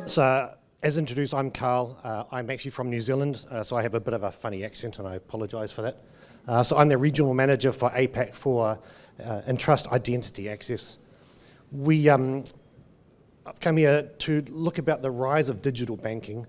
So, as introduced, I'm Carl. I'm actually from New Zealand, so I have a bit of a funny accent, and I apologise for that. So I'm the regional manager for APAC for Entrust Identity Access. I've come here to look about the rise of digital banking,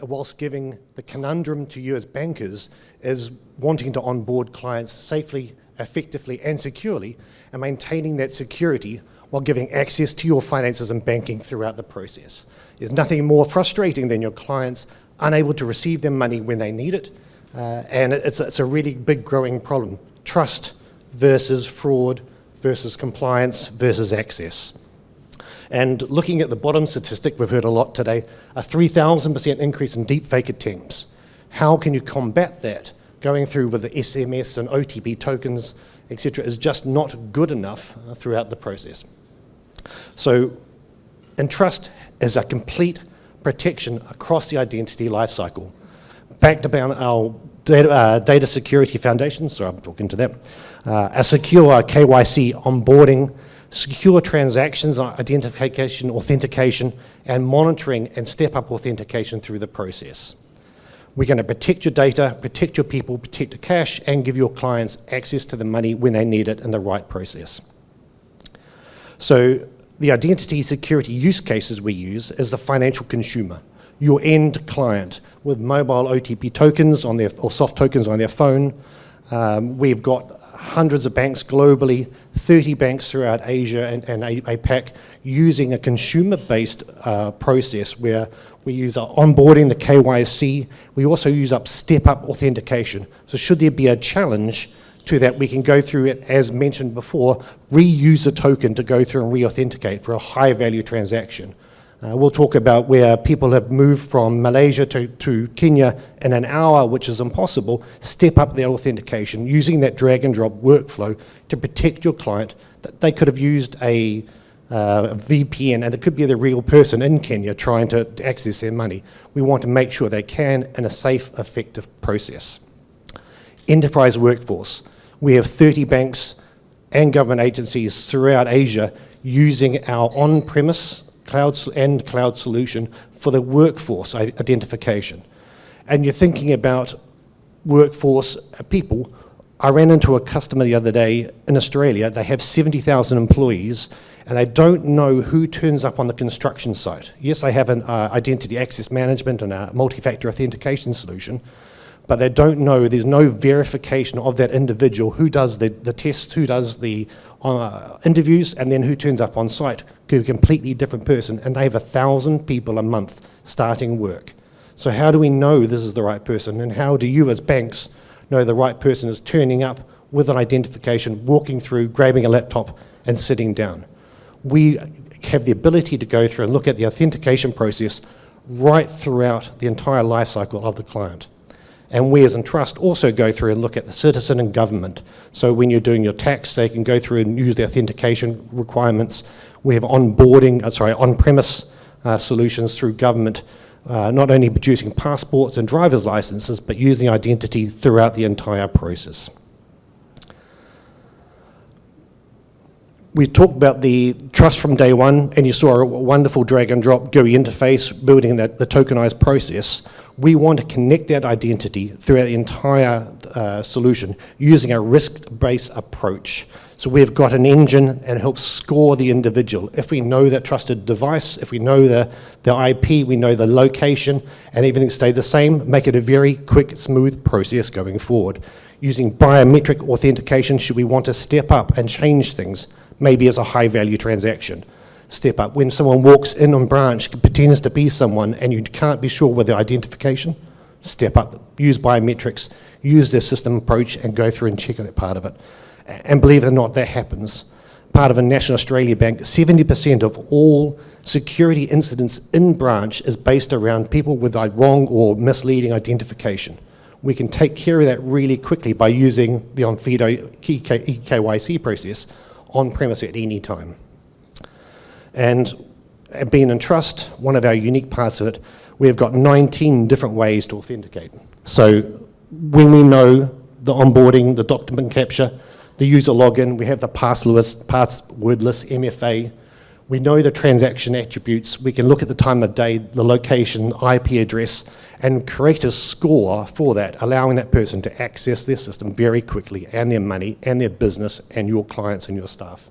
whilst giving the conundrum to you as bankers is wanting to onboard clients safely, effectively, and securely, and maintaining that security while giving access to your finances and banking throughout the process. There's nothing more frustrating than your clients unable to receive their money when they need it, and it's a really big growing problem. Trust versus fraud versus compliance versus access. And looking at the bottom statistic, we've heard a lot today, a 3,000% increase in deepfake attempts. How can you combat that? Going through with the SMS and OTP tokens, etc., is just not good enough throughout the process. So, Entrust is a complete protection across the identity lifecycle, backed by our data security foundation, so I'm talking to that, a secure KYC onboarding, secure transactions, identification, authentication, and monitoring and step-up authentication through the process. We're going to protect your data, protect your people, protect the cash, and give your clients access to the money when they need it in the right process. So the identity security use cases we use is the financial consumer, your end client with mobile OTP tokens on their, or soft tokens on their phone. We've got hundreds of banks globally, 30 banks throughout Asia and APAC using a consumer-based process where we use our onboarding, the KYC. We also use up step-up authentication. So should there be a challenge to that, we can go through it, as mentioned before, reuse the token to go through and re-authenticate for a high-value transaction. We'll talk about where people have moved from Malaysia to Kenya in an hour, which is impossible, step up their authentication using that drag and drop workflow to protect your client. That they could have used a VPN, and it could be the real person in Kenya trying to access their money. We want to make sure they can in a safe, effective process. Enterprise workforce. We have 30 banks and government agencies throughout Asia using our on-premise cloud solution for the workforce identification. And you're thinking about workforce people. I ran into a customer the other day in Australia. They have 70,000 employees and they don't know who turns up on the construction site. Yes, they have an identity access management and a multi-factor authentication solution, but they don't know, there's no verification of that individual, who does the tests, who does the interviews, and then who turns up on site. Could be a completely different person, and they have 1,000 people a month starting work. So how do we know this is the right person, and how do you as banks know the right person is turning up with an identification, walking through, grabbing a laptop, and sitting down? We have the ability to go through and look at the authentication process right throughout the entire life cycle of the client. And we as Entrust also go through and look at the citizen and government. So when you're doing your tax, they can go through and use the authentication requirements. We have on-premise solutions through government, not only producing passports and driver's licenses, but using identity throughout the entire process. We talked about the trust from day one, and you saw a wonderful drag and drop GUI interface building the tokenized process. We want to connect that identity throughout the entire solution using a risk-based approach. So we've got an engine and helps score the individual. If we know that trusted device, if we know the IP, we know the location, and everything stay the same, make it a very quick, smooth process going forward. Using biometric authentication, should we want to step up and change things, maybe as a high-value transaction. Step up. When someone walks in on branch, pretends to be someone, and you can't be sure with the identification, step up. Use biometrics, use their system approach, and go through and check that part of it. And believe it or not, that happens. Part of a National Australia Bank, 70% of all security incidents in branch is based around people with wrong or misleading identification. We can take care of that really quickly by using the Onfido KYC process on-premise at any time. And being Entrust, one of our unique parts of it, we've got 19 different ways to authenticate. So when we know the onboarding, the document capture, the user login, we have the passwordless MFA, We know the transaction attributes. We can look at the time of day, the location, IP address, and create a score for that, allowing that person to access their system very quickly, and their money, and their business, and your clients and your staff.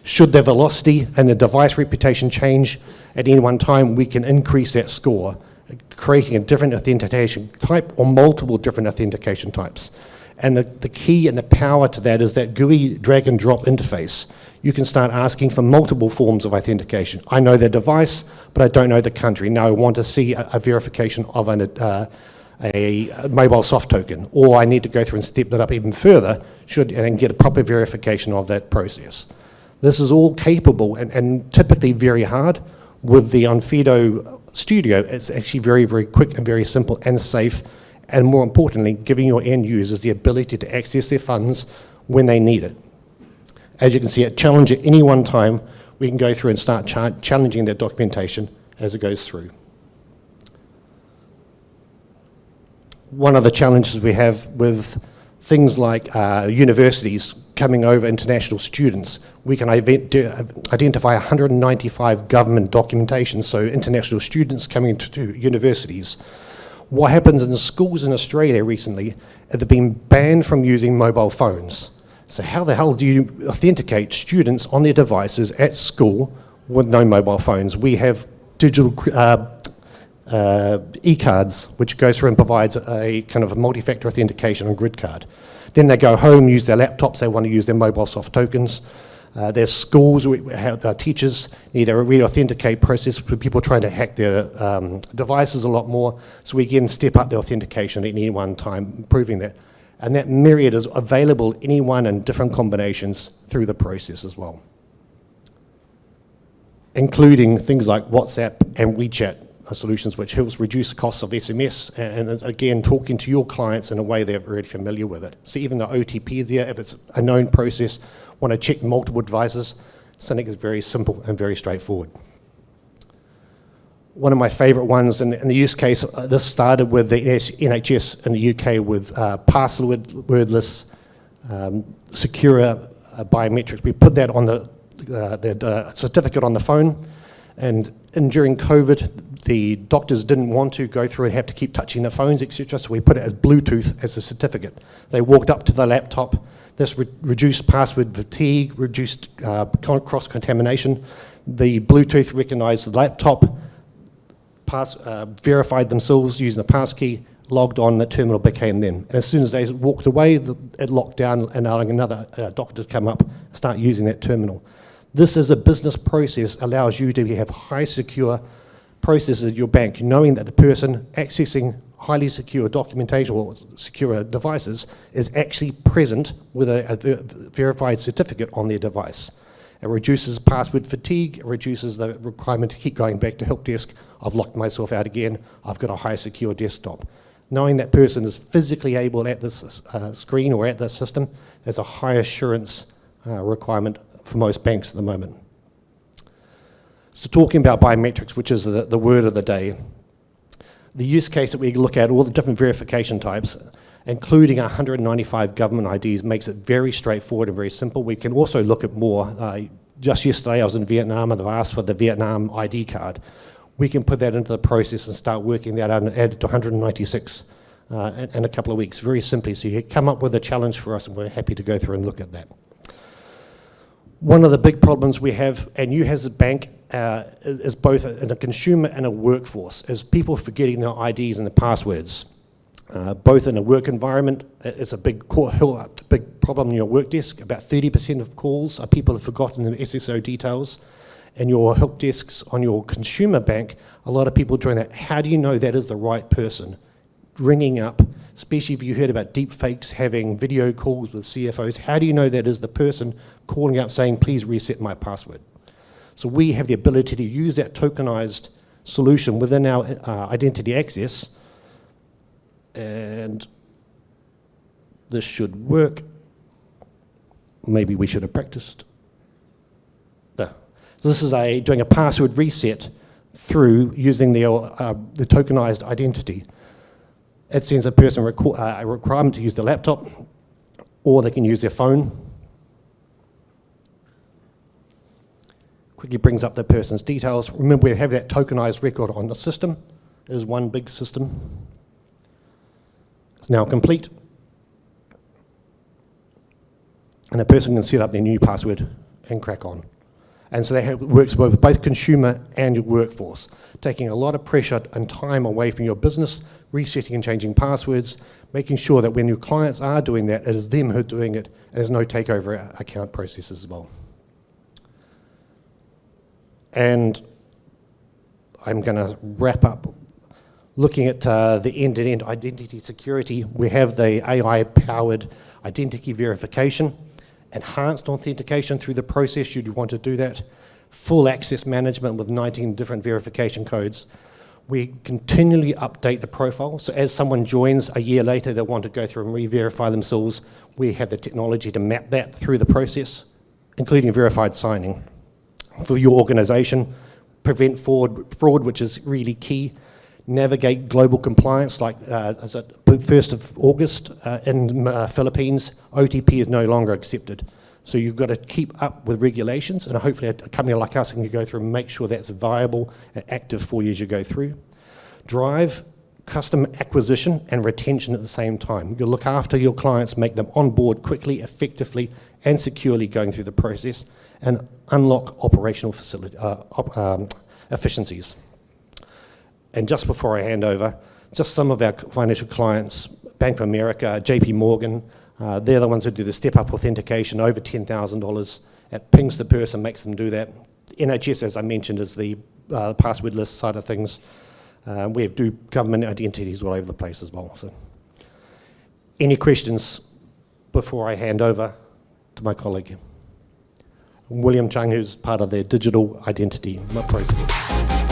Should their velocity and the device reputation change at any one time, we can increase that score, creating a different authentication type or multiple different authentication types. And the key and the power to that is that GUI drag and drop interface. You can start asking for multiple forms of authentication. I know the device, but I don't know the country. Now I want to see a verification of a mobile soft token, or I need to go through and step that up even further and get a proper verification of that process. This is all capable and typically very hard. With the Onfido Studio, it's actually very, very quick and very simple and safe, and more importantly, giving your end users the ability to access their funds when they need it. As you can see, at challenge at any one time, we can go through and start challenging that documentation as it goes through. One of the challenges we have with things like universities coming over international students, we can identify 195 government documentation, so international students coming to universities. What happens in the schools in Australia recently is they've been banned from using mobile phones. So how the hell do you authenticate students on their devices at school with no mobile phones? We have digital e-cards, which goes through and provides a kind of a multi-factor authentication on grid card. Then they go home, use their laptops, they want to use their mobile soft tokens. There's schools, teachers need a re-authenticate process for people trying to hack their devices a lot more, so we can step up the authentication at any one time, improving that. And that myriad is available anyone in different combinations through the process as well, including things like WhatsApp and WeChat solutions, which helps reduce the costs of SMS, and again, talking to your clients in a way they're very familiar with it. So even the OTP there, if it's a known process, want to check multiple devices, something is very simple and very straightforward. One of my favorite ones in the use case, this started with the NHS in the UK with passwordless, secure biometrics. We put that on the certificate on the phone, and during COVID, the doctors didn't want to go through and have to keep touching their phones, etc. So we put it as Bluetooth as a certificate. They walked up to the laptop. This reduced password fatigue, reduced cross-contamination. The Bluetooth recognized the laptop, verified themselves using the passkey, logged on, the terminal became them. And as soon as they walked away, it locked down, and allowing another doctor to come up and start using that terminal. This is a business process, allows you to have high secure processes at your bank, knowing that the person accessing highly secure documentation or secure devices is actually present with a verified certificate on their device. It reduces password fatigue, it reduces the requirement to keep going back to help desk. I've locked myself out again, I've got a high secure desktop. Knowing that person is physically able at this screen or at this system is a high assurance requirement for most banks at the moment. So talking about biometrics, which is the word of the day, the use case that we look at, all the different verification types, including 195 government IDs, makes it very straightforward and very simple. We can also look at more. Just yesterday I was in Vietnam and they've asked for the Vietnam ID card. We can put that into the process and start working that out and add it to 196 in a couple of weeks, very simply. So you come up with a challenge for us and we're happy to go through and look at that. One of the big problems we have, and you as a bank, is both a consumer and a workforce, is people forgetting their IDs and their passwords. Both in a work environment, it's a big problem in your work desk. About 30% of calls are people have forgotten the SSO details. And your help desks on your consumer bank, a lot of people doing that. How do you know that is the right person? Ringing up, especially if you heard about deep fakes having video calls with CFOs, how do you know that is the person calling up saying, please reset my password? So we have the ability to use that tokenized solution within our identity access, and this should work. Maybe we should have practiced. So this is doing a password reset through using the tokenized identity. It sends a person a requirement to use their laptop, or they can use their phone. quickly brings up the person's details. Remember, we have that tokenized record on the system. It is one big system. It's now complete. And a person can set up their new password and crack on. And so that works with both consumer and your workforce, taking a lot of pressure and time away from your business, resetting and changing passwords, making sure that when your clients are doing that, it is them who are doing it, and there's no takeover account processes as well. And I'm going to wrap up looking at the end-to-end identity security. We have the AI-powered identity verification, enhanced authentication through the process should you want to do that, full access management with 19 different verification codes. We continually update the profile, so as someone joins a year later, they want to go through and re-verify themselves, we have the technology to map that through the process, including verified signing. For your organization, prevent fraud, which is really key. Navigate global compliance, like as at 1st of August in Philippines, OTP is no longer accepted. So you've got to keep up with regulations, and hopefully a company like us can go through and make sure that's viable and active for you as you go through. Drive customer acquisition and retention at the same time. You look after your clients, make them on board quickly, effectively, and securely going through the process, and unlock operational efficiencies. And just before I hand over, just some of our financial clients, Bank of America, JP Morgan, they're the ones who do the step-up authentication over $10,000. It pings the person, makes them do that. NHS, as I mentioned, is the password list side of things. We do government identities all over the place as well. So, any questions before I hand over to my colleague? William Chung, who's part of their digital identity process.